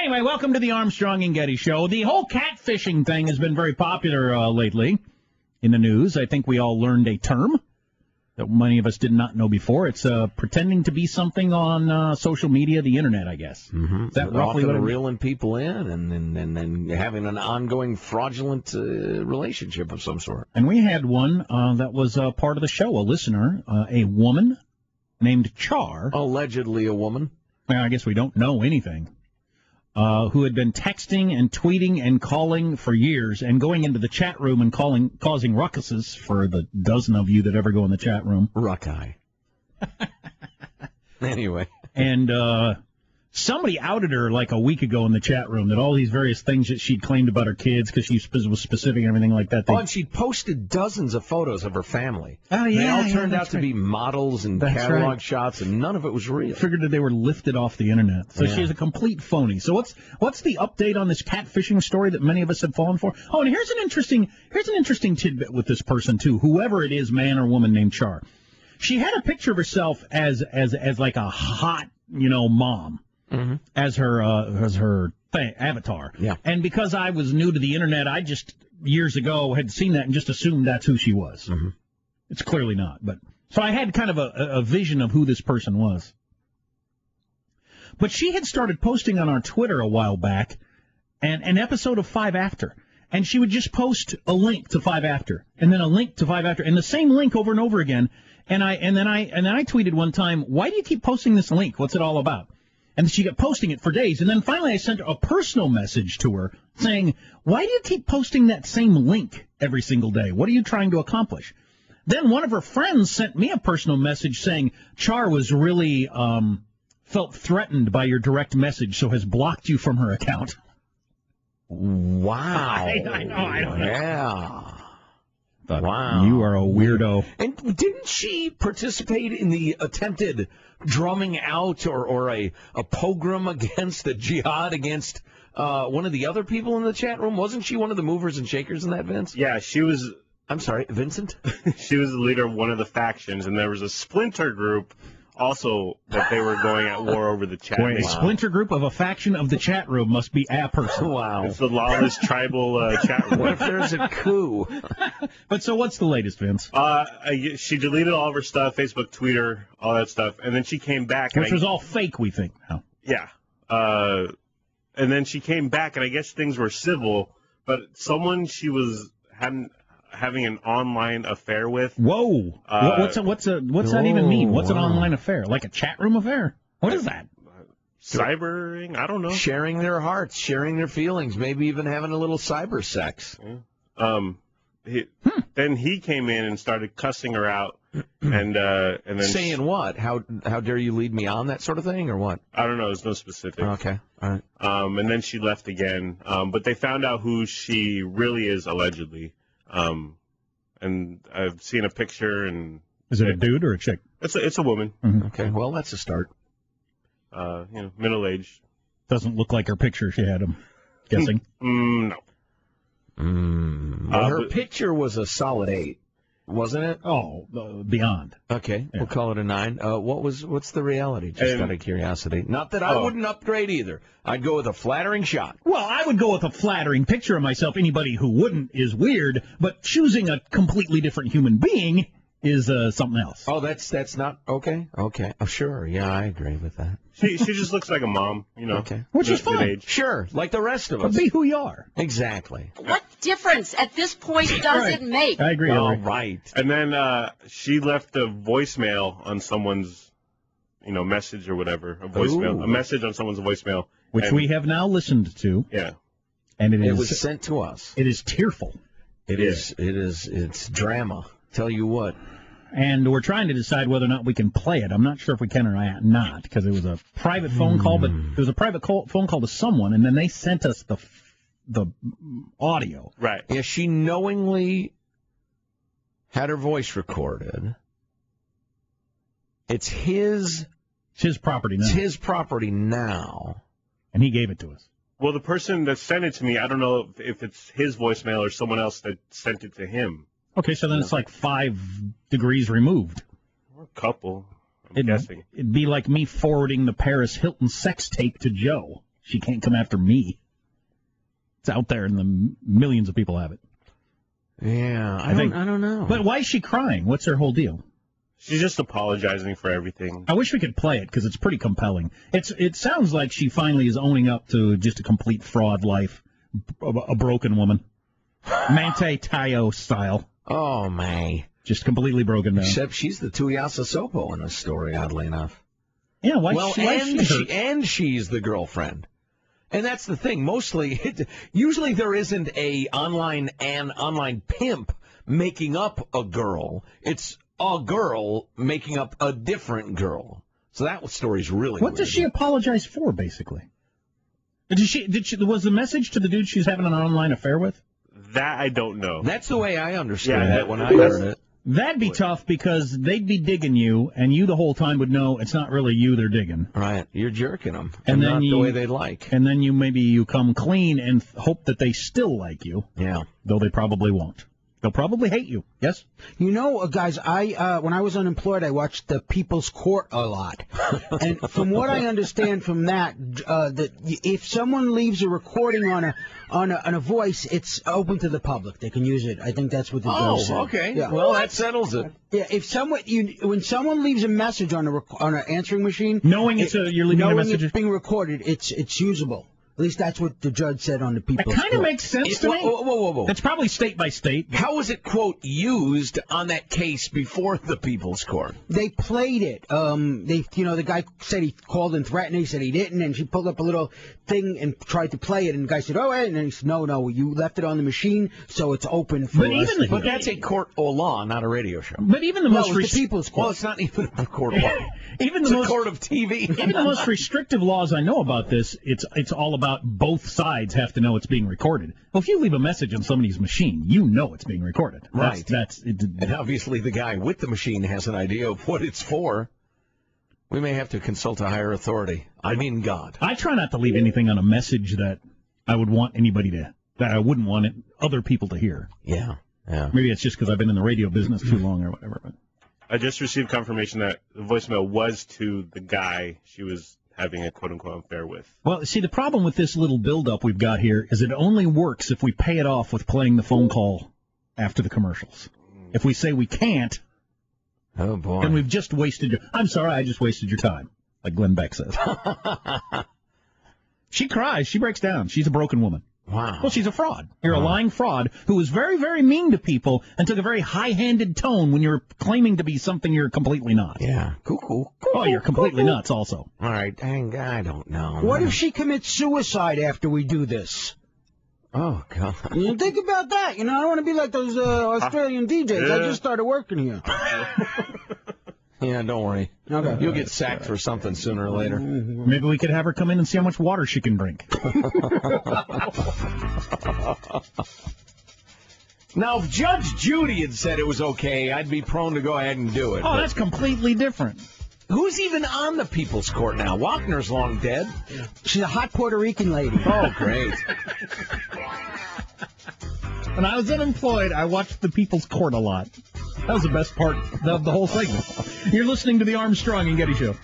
Anyway, welcome to the Armstrong and Getty Show. The whole catfishing thing has been very popular lately in the news. I think we all learned a term that many of us did not know before. It's pretending to be something on social media, the internet, I guess. Mm-hmm. Is that roughly what reeling people in and having an ongoing fraudulent relationship of some sort. And we had one that was part of the show, a listener, a woman named Char. Allegedly a woman. Well, I guess we don't know anything. Who had been texting and tweeting and calling for years and going into the chat room and causing ruckuses for the dozen of you that ever go in the chat room. Rucki. Anyway. And somebody outed her like a week ago in the chat room that all these various things that she'd claimed about her kids because she was specific and everything like that. And she'd posted dozens of photos of her family. Oh, yeah. They all turned out to be models and catalog shots, and none of it was real. Figured that they were lifted off the internet. So she is a complete phony. So what's the update on this catfishing story that many of us have fallen for? Oh, and here's an interesting tidbit with this person too. Whoever it is, man or woman named Char. She had a picture of herself as like a hot, mom. Mm-hmm. As her avatar. Yeah. And because I was new to the internet, I just years ago had seen that and just assumed that's who she was. Mm-hmm. It's clearly not, but so I had kind of a vision of who this person was. But she had started posting on our Twitter a while back an episode of 5 After, and she would just post a link to 5 After and then a link to 5 After and the same link over and over again. And then I tweeted one time, "Why do you keep posting this link? What's it all about?" And she kept posting it for days. And then finally I sent a personal message to her saying, "Why do you keep posting that same link every single day? What are you trying to accomplish?" Then one of her friends sent me a personal message saying, "Char was really felt threatened by your direct message, so has blocked you from her account." Wow. I know. Yeah. Wow. You are a weirdo. And didn't she participate in the attempted drumming out or a pogrom against the jihad against one of the other people in the chat room? Wasn't she one of the movers and shakers in that, Vince? Yeah, she was. I'm sorry, Vincent? She was the leader of one of the factions, and there was a splinter group also that they were going at war over the chat. Wait, a splinter group of a faction of the chat room must be a person. Wow. It's the lawless tribal chat room. What if there's a coup? But so what's the latest, Vince? She deleted all of her stuff, Facebook, Twitter, all that stuff, and then she came back. Which was all fake, we think now. Yeah. And then she came back, and I guess things were civil, but someone she was having an online affair with. Whoa! What's that even mean? What's an online affair? Like a chat room affair? What is that? Cybering? I don't know. Sharing their hearts, sharing their feelings, maybe even having a little cyber sex. Yeah. Then he came in and started cussing her out, and then saying what? How dare you lead me on, that sort of thing, or what? I don't know. There's no specifics. Okay, all right. And then she left again. But they found out who she really is, allegedly. And I've seen a picture. And is it a dude or a chick? It's a woman. Mm-hmm. Okay, well that's a start. Middle aged. Doesn't look like her picture she had. I'm guessing. No. Well, her picture was a solid 8, wasn't it? Oh, beyond. Okay, yeah. We'll call it a 9. What's the reality? Just out of curiosity. Not that I wouldn't upgrade either. I'd go with a flattering shot. Well, I would go with a flattering picture of myself. Anybody who wouldn't is weird, but choosing a completely different human being is something else. Oh, that's not okay. Okay, oh sure, yeah, I agree with that. She just looks like a mom, Okay, which is fine. Sure, like the rest of us. Be who you are. Exactly. What difference at this point does it make? I agree. All right. And then she left a voicemail on someone's, message or whatever, a voicemail, a message on someone's voicemail, which we have now listened to. Yeah. And it was sent to us. It is tearful. It is. It's drama. Tell you what. And we're trying to decide whether or not we can play it. I'm not sure if we can or not, because it was a private phone call, but it was a private phone call to someone, and then they sent us the audio. Right. Yeah, she knowingly had her voice recorded. It's his property now. It's his property now. And he gave it to us. Well, the person that sent it to me, I don't know if it's his voicemail or someone else that sent it to him. Okay, so then it's like 5 degrees removed. Or a couple, I'm guessing. It'd be like me forwarding the Paris Hilton sex tape to Joe. She can't come after me. It's out there, and the millions of people have it. Yeah, I don't know. But why is she crying? What's her whole deal? She's just apologizing for everything. I wish we could play it because it's pretty compelling. It sounds like she finally is owning up to just a complete fraud life, a broken woman, Manti Te'o style. Oh, May. Just completely broken down. Except she's the Tuyasa Sopo in this story, oddly enough. Yeah, she's the girlfriend. And that's the thing. Usually there isn't an online pimp making up a girl. It's a girl making up a different girl. So that story's really What weird. does she apologize for, basically? Was the message to the dude she's having an online affair with? That I don't know. That's the way I understood it when I heard it. That'd be tough because they'd be digging you, and you the whole time would know it's not really you they're digging. Right, you're jerking them, and then not the way they'd like. And then you come clean and hope that they still like you. Yeah, though they probably won't. They'll probably hate you. Yes? You know, guys, when I was unemployed, I watched the People's Court a lot. And from what I understand from that if someone leaves a recording on a voice, it's open to the public. They can use it. I think that's what the judge said. Oh, okay. Yeah. Well, that settles it. Yeah, when someone leaves a message on an answering machine, knowing you're leaving a message, it's being recorded, it's usable. At least that's what the judge said on the People's Court. It kind of makes sense to me. Whoa. It's probably state by state. How was it, quote, used on that case before the People's Court? They played it. The guy said he called and threatened. He said he didn't, and she pulled up a little thing and tried to play it. And the guy said, "Oh, wait," and then he said, "No, you left it on the machine, so it's open for us." But that's a court of law, not a radio show. But even the most the People's Court. Well, it's not even a court of law. Even it's a court of TV. Even the most restrictive laws I know about this, it's all about both sides have to know it's being recorded. Well, if you leave a message on somebody's machine, you know it's being recorded. Right. And obviously the guy with the machine has an idea of what it's for. We may have to consult a higher authority. I mean God. I try not to leave anything on a message that I would want that I wouldn't want other people to hear. Yeah. Maybe it's just because I've been in the radio business too long or whatever. But I just received confirmation that the voicemail was to the guy she was having a quote-unquote affair with. Well, see, the problem with this little build-up we've got here is it only works if we pay it off with playing the phone call after the commercials. If we say we can't, oh boy, then we've just wasted I'm sorry, I just wasted your time, like Glenn Beck says. She cries. She breaks down. She's a broken woman. Wow. Well, she's a fraud. You're a lying fraud who was very, very mean to people and took a very high-handed tone when you're claiming to be something you're completely not. Yeah. Cuckoo. Oh, you're completely nuts also. All right. Dang, I don't know. What if she commits suicide after we do this? Oh, God. You think about that. I don't want to be like those Australian DJs. I just started working here. Yeah, don't worry. Okay. You'll get sacked for something sooner or later. Maybe we could have her come in and see how much water she can drink. Now, if Judge Judy had said it was okay, I'd be prone to go ahead and do it. Oh, that's completely different. Who's even on the People's Court now? Wagner's long dead. She's a hot Puerto Rican lady. Oh, great. When I was unemployed, I watched the People's Court a lot. That was the best part of the whole segment. You're listening to the Armstrong and Getty Show.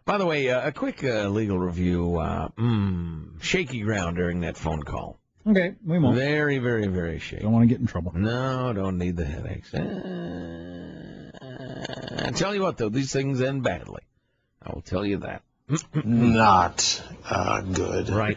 By the way, a quick legal review. Shaky ground during that phone call. Okay, we won't. Very, very, very shaky. Don't want to get in trouble. No, don't need the headaches. I tell you what, though, these things end badly. I will tell you that. Not good. Right.